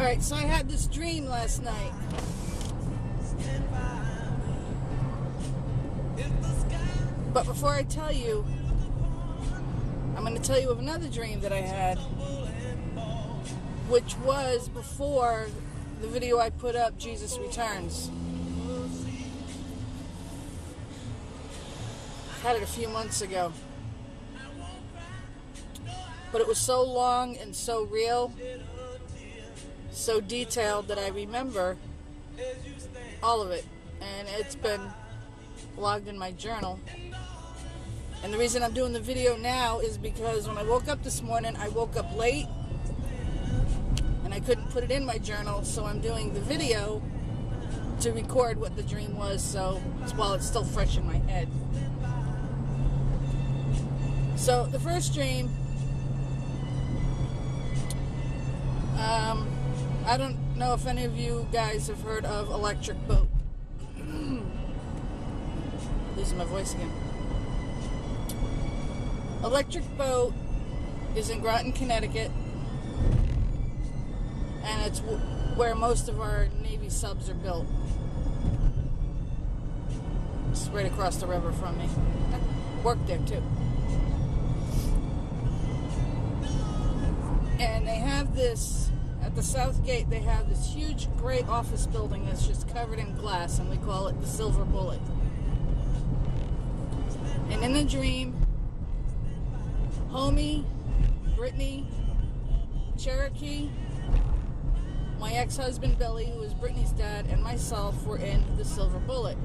Alright, so I had this dream last night. But before I tell you, I'm going to tell you of another dream that I had, which was before the video I put up, Jesus Returns. I had it a few months ago. But it was so long and so real, so detailed that I remember all of it. And it's been logged in my journal. And the reason I'm doing the video now is because when I woke up this morning, I woke up late and I couldn't put it in my journal, so I'm doing the video to record what the dream was, so while it's still fresh in my head. So the first dream, I don't know if any of you guys have heard of Electric Boat. Losing my voice again. Electric Boat is in Groton, Connecticut, and it's where most of our Navy subs are built. It's right across the river from me. I worked there too. And they have this, at the south gate, they have this huge gray office building that's just covered in glass, and we call it the Silver Bullet. And in the dream, Homie, Brittany, Cherokee, my ex-husband Billy, who is Brittany's dad, and myself were in the Silver Bullet.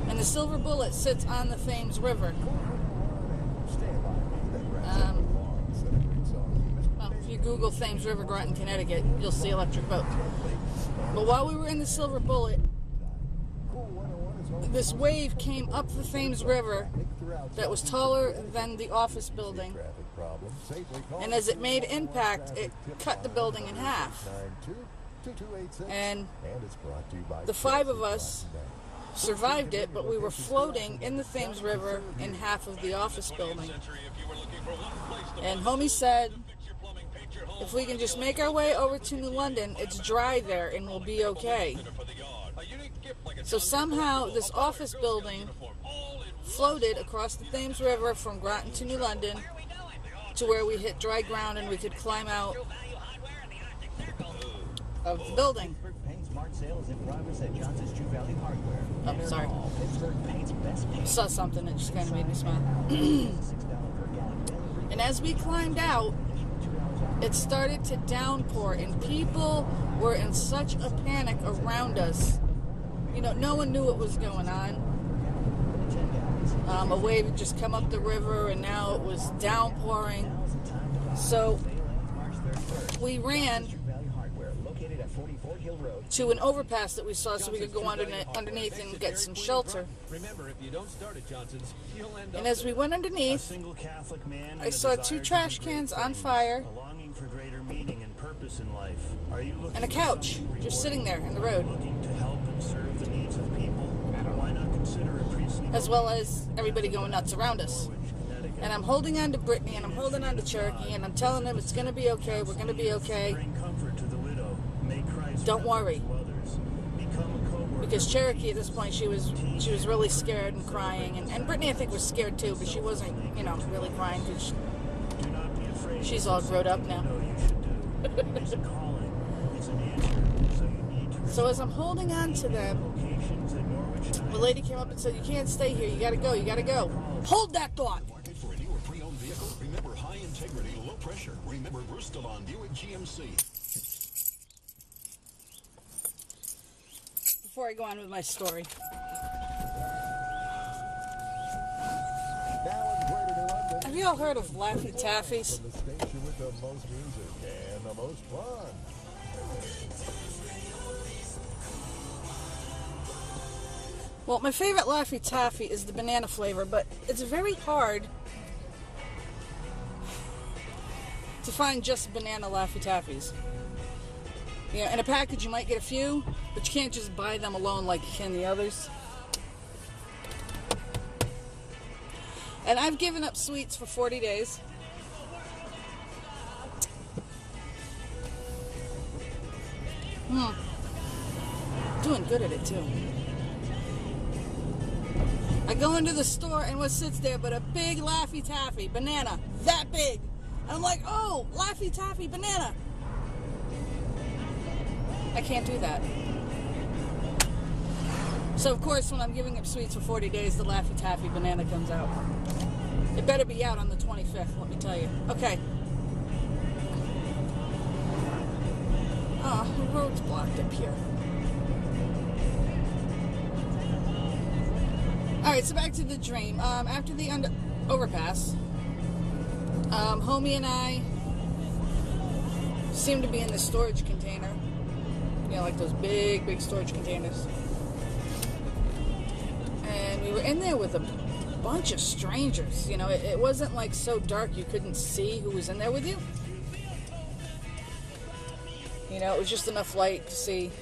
And the Silver Bullet sits on the Thames River. Well, if you Google Thames River, Groton, Connecticut, you'll see Electric Boat. But while we were in the Silver Bullet, this wave came up the Thames River that was taller than the office building, and as it made impact, it cut the building in half. And the five of us survived it, but we were floating in the Thames River in half of the office building. And Homie said, if we can just make our way over to New London, it's dry there and we'll be okay. So somehow this office building floated across the Thames River from Groton to New London to where we hit dry ground and we could climb out of the building. Oh, sorry. I saw something that just kind of made me smile. And as we climbed out, it started to downpour and people were in such a panic around us. You know, no one knew what was going on. A wave had just come up the river and now it was downpouring. So we ran to an overpass that we saw so we could go underneath and get some shelter. And as we went underneath, I saw 2 trash cans on fire and a couch just sitting there in the road, as well as everybody going nuts around us. And I'm holding on to Brittany and I'm holding on to Cherokee and I'm telling them it's going to be okay, we're going to be okay. Don't worry. Because Cherokee at this point, she was really scared and crying, and Brittany I think was scared too, but she wasn't, you know, really crying because she's all grown up now. So as I'm holding on to them, the lady came up and said, "You can't stay here. You gotta go. You gotta go." Hold that thought. For a new or pre-owned vehicle, remember high integrity, low pressure. Remember Brustelon Buick GMC. Before I go on with my story. Have you all heard of Laffy Taffies? The station with the most music and the most fun. Well, my favorite Laffy Taffy is the banana flavor, but it's very hard to find just banana Laffy Taffies. You know, in a package you might get a few, but you can't just buy them alone like you can the others. And I've given up sweets for 40 days. Doing good at it too. I go into the store and what sits there but a big Laffy Taffy banana, that big. And I'm like, oh, Laffy Taffy banana. I can't do that. So of course, when I'm giving up sweets for 40 days, the Laffy Taffy banana comes out. It better be out on the 25th, let me tell you. Okay. Oh, the road's blocked up here. Alright, so back to the dream. After the overpass, homie and I seemed to be in the storage container. You know, like those big, big storage containers. And we were in there with a bunch of strangers. You know, it wasn't like so dark you couldn't see who was in there with you. You know, it was just enough light to see.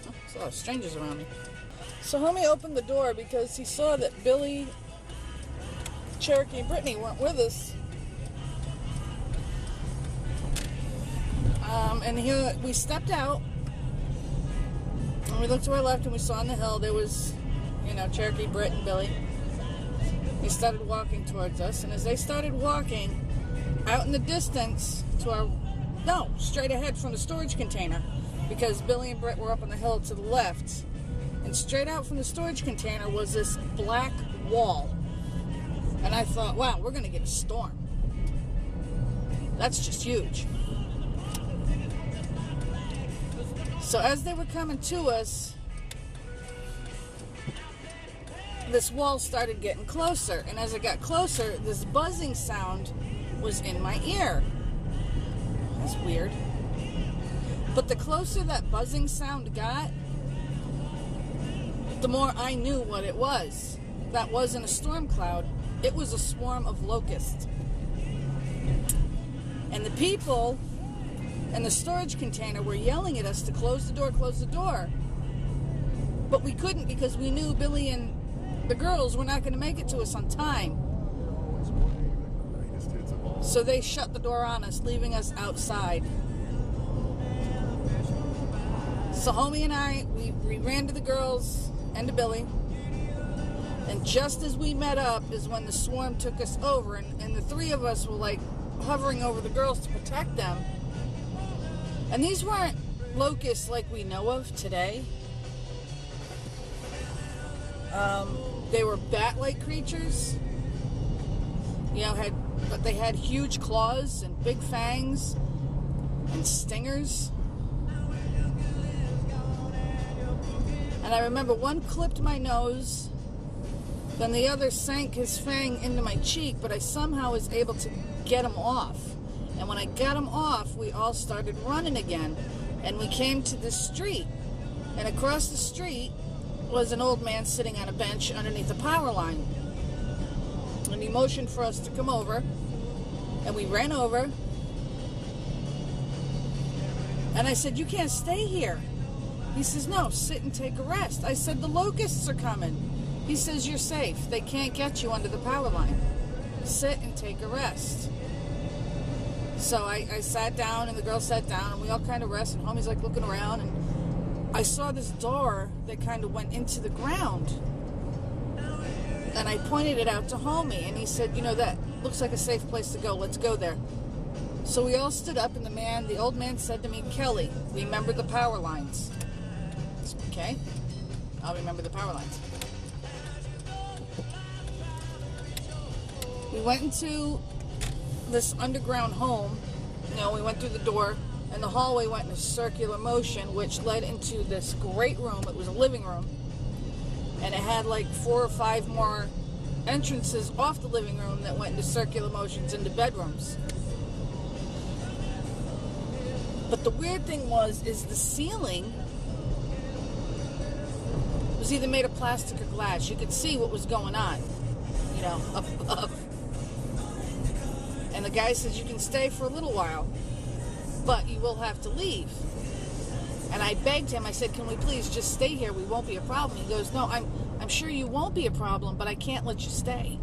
Oh, there's a lot of strangers around me. So homie opened the door because he saw that Billy, Cherokee, and Brittany weren't with us. And here we stepped out, and we looked to our left, and we saw on the hill there was, you know, Cherokee, Britt, and Billy. They started walking towards us, and as they started walking, out in the distance to our, no, straight ahead from the storage container, because Billy and Britt were up on the hill to the left. And straight out from the storage container was this black wall. And I thought, wow, we're going to get a storm. That's just huge. So as they were coming to us, this wall started getting closer. And as it got closer, this buzzing sound was in my ear. That's weird. But the closer that buzzing sound got, the more I knew what it was. That wasn't a storm cloud. It was a swarm of locusts. And the people in the storage container were yelling at us to close the door, close the door. But we couldn't because we knew Billy and the girls were not going to make it to us on time. So they shut the door on us, leaving us outside. So homie and I, we ran to the girls and to Billy. And just as we met up is when the swarm took us over. And the three of us were like hovering over the girls to protect them. And these weren't locusts like we know of today. They were bat-like creatures. You know, but they had huge claws and big fangs and stingers. And I remember one clipped my nose, then the other sank his fang into my cheek, but I somehow was able to get him off. And when I got him off, we all started running again. And we came to the street. And across the street was an old man sitting on a bench underneath a power line. And he motioned for us to come over. And we ran over. And I said, "You can't stay here." He says, "No, sit and take a rest." I said, "The locusts are coming." He says, "You're safe. They can't get you under the power line. Sit and take a rest." So I sat down, and the girl sat down, and we all kind of rested. And homie's like looking around, and I saw this door that kind of went into the ground. And I pointed it out to homie, and he said, "You know, that looks like a safe place to go. Let's go there." So we all stood up, and the old man said to me, "Kelly, remember the power lines." Okay, I'll remember the power lines. We went into this underground home. You know, we went through the door, and the hallway went in a circular motion, which led into this great room. It was a living room, and it had like 4 or 5 more entrances off the living room that went into circular motions into bedrooms. But the weird thing is the ceiling was either made of plastic or glass. You could see what was going on, you know, up above. And the guy says, "You can stay for a little while, but you will have to leave." And I begged him, I said, "Can we please just stay here? We won't be a problem." He goes, "No, I'm sure you won't be a problem, but I can't let you stay."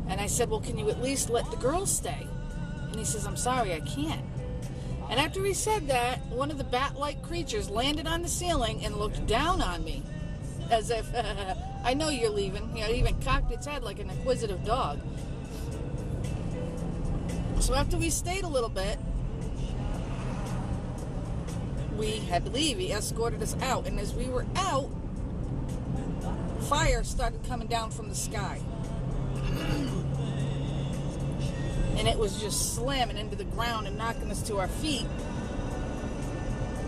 And I said, "Well, can you at least let the girls stay?" And he says, "I'm sorry, I can't." And after he said that, one of the bat-like creatures landed on the ceiling and looked down on me. As if, I know you're leaving. You know, it even cocked its head like an inquisitive dog. So after we stayed a little bit, we had to leave. He escorted us out. And as we were out, fire started coming down from the sky. And it was just slamming into the ground and knocking us to our feet.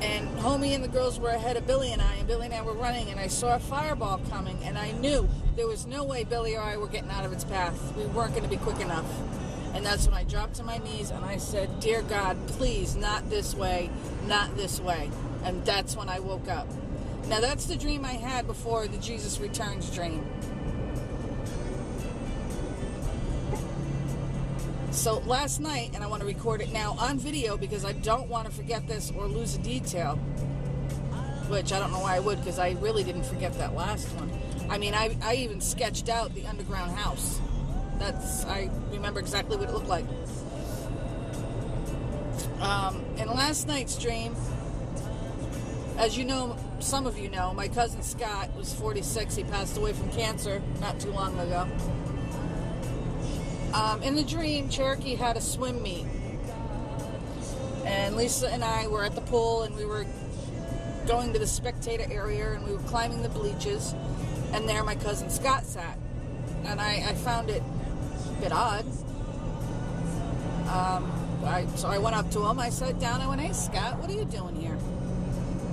And Homie and the girls were ahead of Billy and I, and Billy and I were running, and I saw a fireball coming, and I knew there was no way Billy or I were getting out of its path. We weren't going to be quick enough. And that's when I dropped to my knees and I said, "Dear God, please, not this way, not this way." And that's when I woke up. Now that's the dream I had before the Jesus Returns dream. So last night, and I want to record it now on video because I don't want to forget this or lose a detail, which I don't know why I would, because I really didn't forget that last one. I mean, I even sketched out the underground house. I remember exactly what it looked like. In last night's dream, as you know, some of you know, my cousin Scott was 46. He passed away from cancer not too long ago. In the dream, Cherokee had a swim meet. And Lisa and I were at the pool, and we were going to the spectator area, and we were climbing the bleachers. And there my cousin Scott sat. And I found it a bit odd. So I went up to him, I sat down, I went, "Hey Scott, what are you doing here?"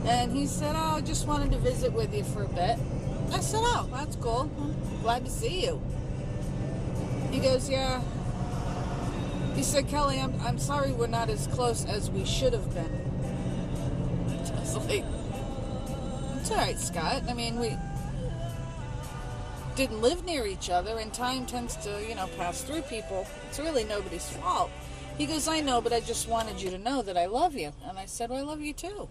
And he said, "Oh, I just wanted to visit with you for a bit." I said, "Oh, that's cool. I'm glad to see you." He goes, "Yeah." He said, "Kelly, I'm sorry we're not as close as we should have been." I was like, "It's all right, Scott. I mean, we didn't live near each other, and time tends to, pass through people. It's really nobody's fault." He goes, "I know, but I just wanted you to know that I love you." And I said, "Well, I love you too."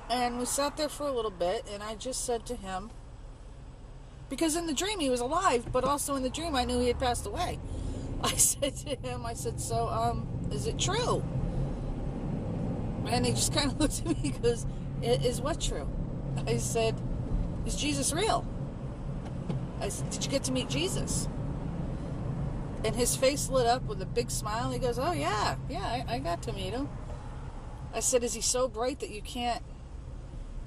And we sat there for a little bit, and I just said to him, because in the dream he was alive, but also in the dream I knew he had passed away. I said to him, "So, is it true?" And he just kind of looked at me and goes, "Is what true?" I said, "Is Jesus real?" I said, "Did you get to meet Jesus?" And his face lit up with a big smile. He goes, "Oh, yeah, I got to meet him." I said, "Is he so bright that you can't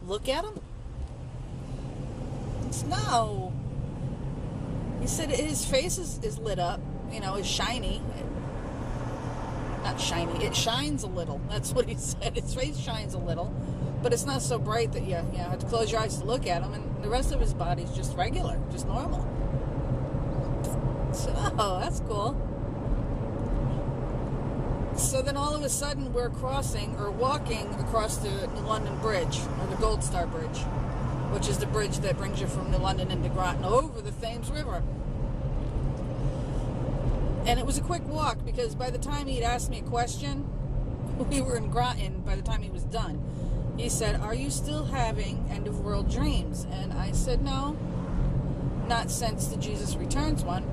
look at him?" He said, "No." He said his face is lit up, is shiny. Not shiny, it shines a little. That's what he said. His face shines a little, but it's not so bright that you have to close your eyes to look at him, and the rest of his body's just regular, just normal. So, oh, that's cool. So then all of a sudden we're walking across the New London Bridge, or the Gold Star Bridge, which is the bridge that brings you from New London into Groton over the Thames River. And it was a quick walk, because by the time he'd asked me a question, we were in Groton by the time he was done. He said, "Are you still having end-of-world dreams?" And I said, "No, not since the Jesus Returns one."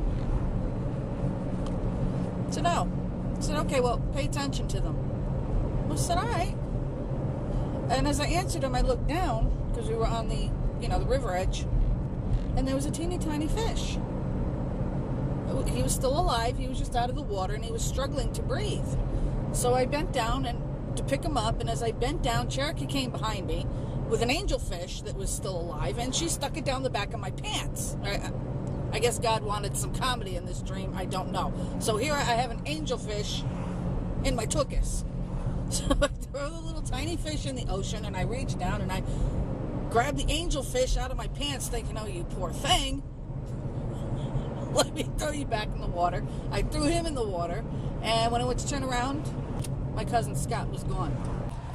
So no. I said, "Okay, well, pay attention to them." I said, "All right." And as I answered him, I looked down, because we were on the river edge, and there was a teeny tiny fish. He was still alive. He was just out of the water, and he was struggling to breathe. So I bent down to pick him up, and as I bent down, Cherokee came behind me with an angelfish that was still alive, and she stuck it down the back of my pants. I guess God wanted some comedy in this dream. I don't know. So here I have an angelfish in my tuchus. So I throw the little tiny fish in the ocean, and I reach down and I grab the angelfish out of my pants, thinking, "Oh, you poor thing. Let me throw you back in the water." I threw him in the water, and when I went to turn around, my cousin Scott was gone.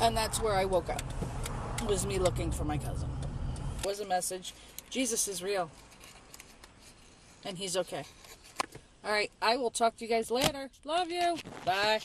And that's where I woke up. It was me looking for my cousin. It was a message. Jesus is real. And he's okay. All right, I will talk to you guys later. Love you. Bye.